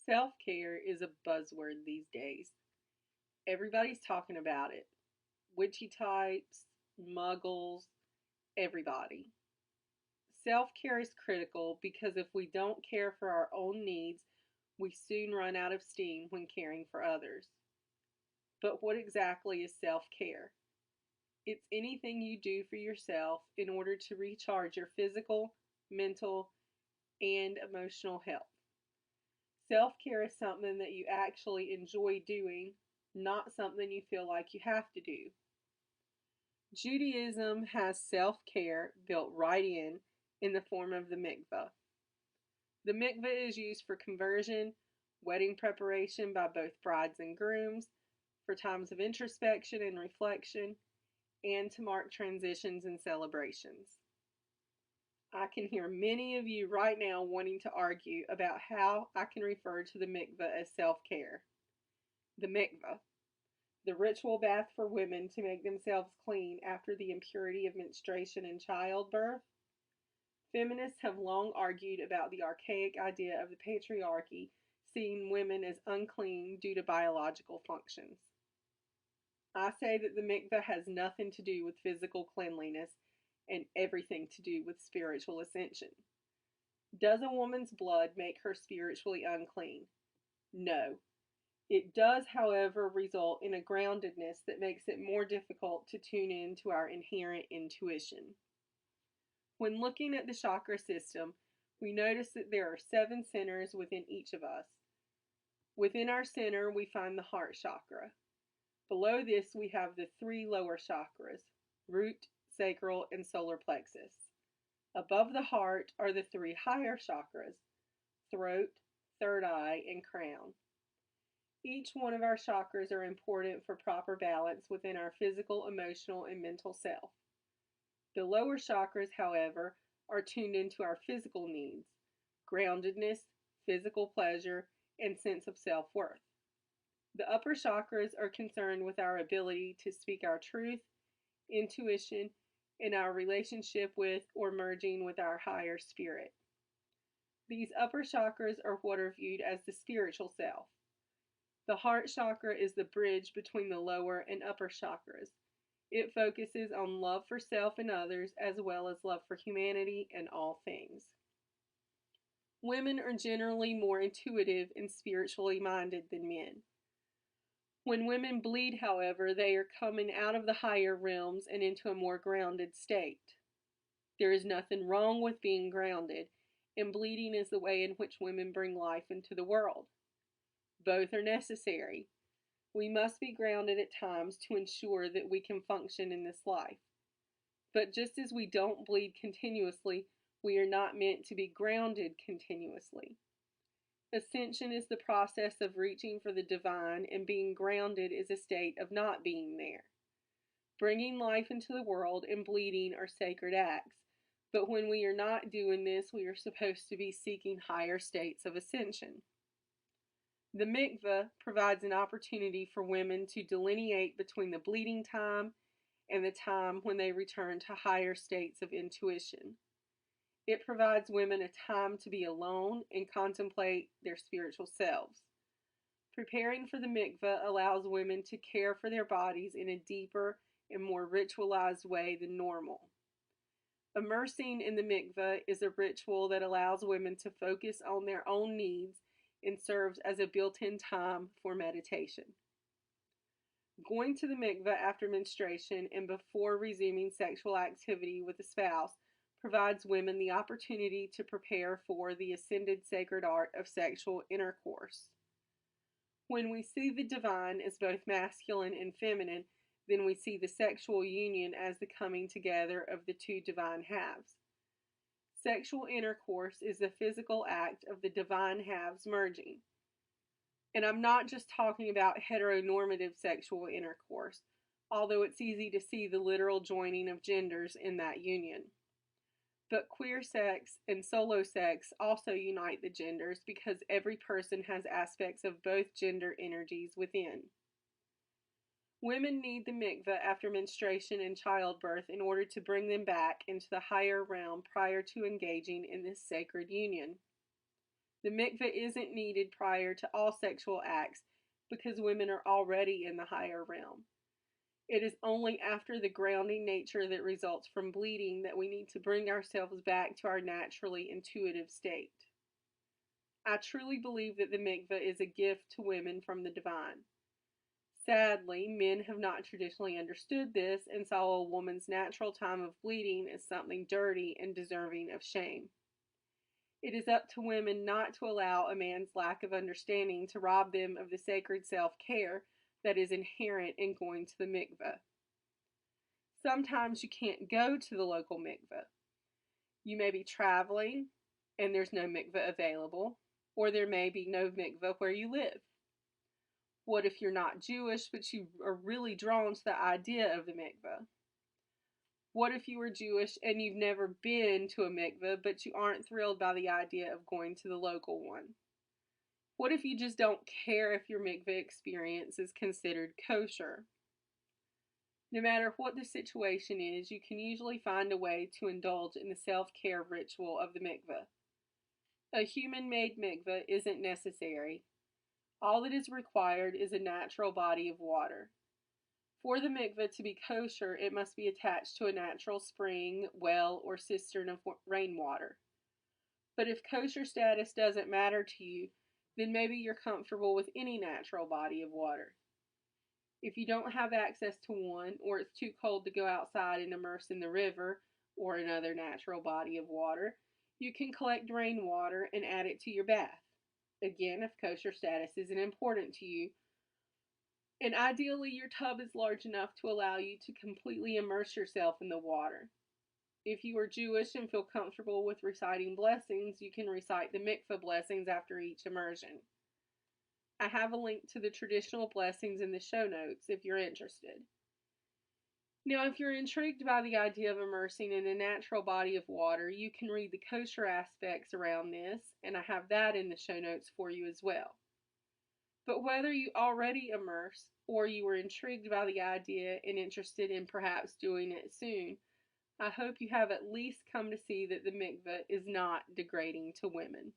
Self-care is a buzzword these days. Everybody's talking about it. Witchy types, muggles, everybody. Self-care is critical because if we don't care for our own needs, we soon run out of steam when caring for others. But what exactly is self-care? It's anything you do for yourself in order to recharge your physical, mental, and emotional health. Self-care is something that you actually enjoy doing, not something you feel like you have to do. Judaism has self-care built right in the form of the mikveh. The mikveh is used for conversion, wedding preparation by both brides and grooms, for times of introspection and reflection, and to mark transitions and celebrations. I can hear many of you right now wanting to argue about how I can refer to the mikveh as self-care. The mikveh, the ritual bath for women to make themselves clean after the impurity of menstruation and childbirth. Feminists have long argued about the archaic idea of the patriarchy seeing women as unclean due to biological functions. I say that the mikveh has nothing to do with physical cleanliness and everything to do with spiritual ascension. Does a woman's blood make her spiritually unclean? No. It does, however, result in a groundedness that makes it more difficult to tune in to our inherent intuition. When looking at the chakra system, we notice that there are 7 centers within each of us. Within our center, we find the heart chakra. Below this, we have the 3 lower chakras, root, sacral, and solar plexus. Above the heart are the 3 higher chakras, throat, third eye, and crown. Each one of our chakras are important for proper balance within our physical, emotional, and mental self. The lower chakras, however, are tuned into our physical needs, groundedness, physical pleasure, and sense of self-worth. The upper chakras are concerned with our ability to speak our truth, intuition, and our relationship with or merging with our higher spirit. These upper chakras are what are viewed as the spiritual self. The heart chakra is the bridge between the lower and upper chakras. It focuses on love for self and others, as well as love for humanity and all things. Women are generally more intuitive and spiritually minded than men. When women bleed, however, they are coming out of the higher realms and into a more grounded state. There is nothing wrong with being grounded, and bleeding is the way in which women bring life into the world. Both are necessary. We must be grounded at times to ensure that we can function in this life. But just as we don't bleed continuously, we are not meant to be grounded continuously. Ascension is the process of reaching for the divine, and being grounded is a state of not being there. Bringing life into the world and bleeding are sacred acts, but when we are not doing this, we are supposed to be seeking higher states of ascension. The mikveh provides an opportunity for women to delineate between the bleeding time and the time when they return to higher states of intuition. It provides women a time to be alone and contemplate their spiritual selves. Preparing for the mikveh allows women to care for their bodies in a deeper and more ritualized way than normal. Immersing in the mikveh is a ritual that allows women to focus on their own needs and serves as a built-in time for meditation. Going to the mikveh after menstruation and before resuming sexual activity with a spouse provides women the opportunity to prepare for the ascended sacred art of sexual intercourse. When we see the divine as both masculine and feminine, then we see the sexual union as the coming together of the 2 divine halves. Sexual intercourse is the physical act of the divine halves merging. And I'm not just talking about heteronormative sexual intercourse, although it's easy to see the literal joining of genders in that union. But queer sex and solo sex also unite the genders because every person has aspects of both gender energies within. Women need the mikveh after menstruation and childbirth in order to bring them back into the higher realm prior to engaging in this sacred union. The mikveh isn't needed prior to all sexual acts because women are already in the higher realm. It is only after the grounding nature that results from bleeding that we need to bring ourselves back to our naturally intuitive state. I truly believe that the mikveh is a gift to women from the divine. Sadly, men have not traditionally understood this and saw a woman's natural time of bleeding as something dirty and deserving of shame. It is up to women not to allow a man's lack of understanding to rob them of the sacred self-care that is inherent in going to the mikveh. Sometimes you can't go to the local mikveh. You may be traveling and there's no mikveh available, or there may be no mikveh where you live. What if you're not Jewish, but you are really drawn to the idea of the mikveh? What if you are Jewish and you've never been to a mikveh, but you aren't thrilled by the idea of going to the local one? What if you just don't care if your mikveh experience is considered kosher? No matter what the situation is, you can usually find a way to indulge in the self-care ritual of the mikveh. A human-made mikveh isn't necessary. All that is required is a natural body of water. For the mikveh to be kosher, it must be attached to a natural spring, well, or cistern of rainwater. But if kosher status doesn't matter to you, then maybe you're comfortable with any natural body of water. If you don't have access to one, or it's too cold to go outside and immerse in the river or another natural body of water, you can collect rainwater and add it to your bath. Again, if kosher status isn't important to you. And ideally, your tub is large enough to allow you to completely immerse yourself in the water. If you are Jewish and feel comfortable with reciting blessings, you can recite the mikveh blessings after each immersion. I have a link to the traditional blessings in the show notes if you're interested. Now, if you're intrigued by the idea of immersing in a natural body of water, you can read the kosher aspects around this, and I have that in the show notes for you as well. But whether you already immerse or you were intrigued by the idea and interested in perhaps doing it soon, I hope you have at least come to see that the mikveh is not degrading to women.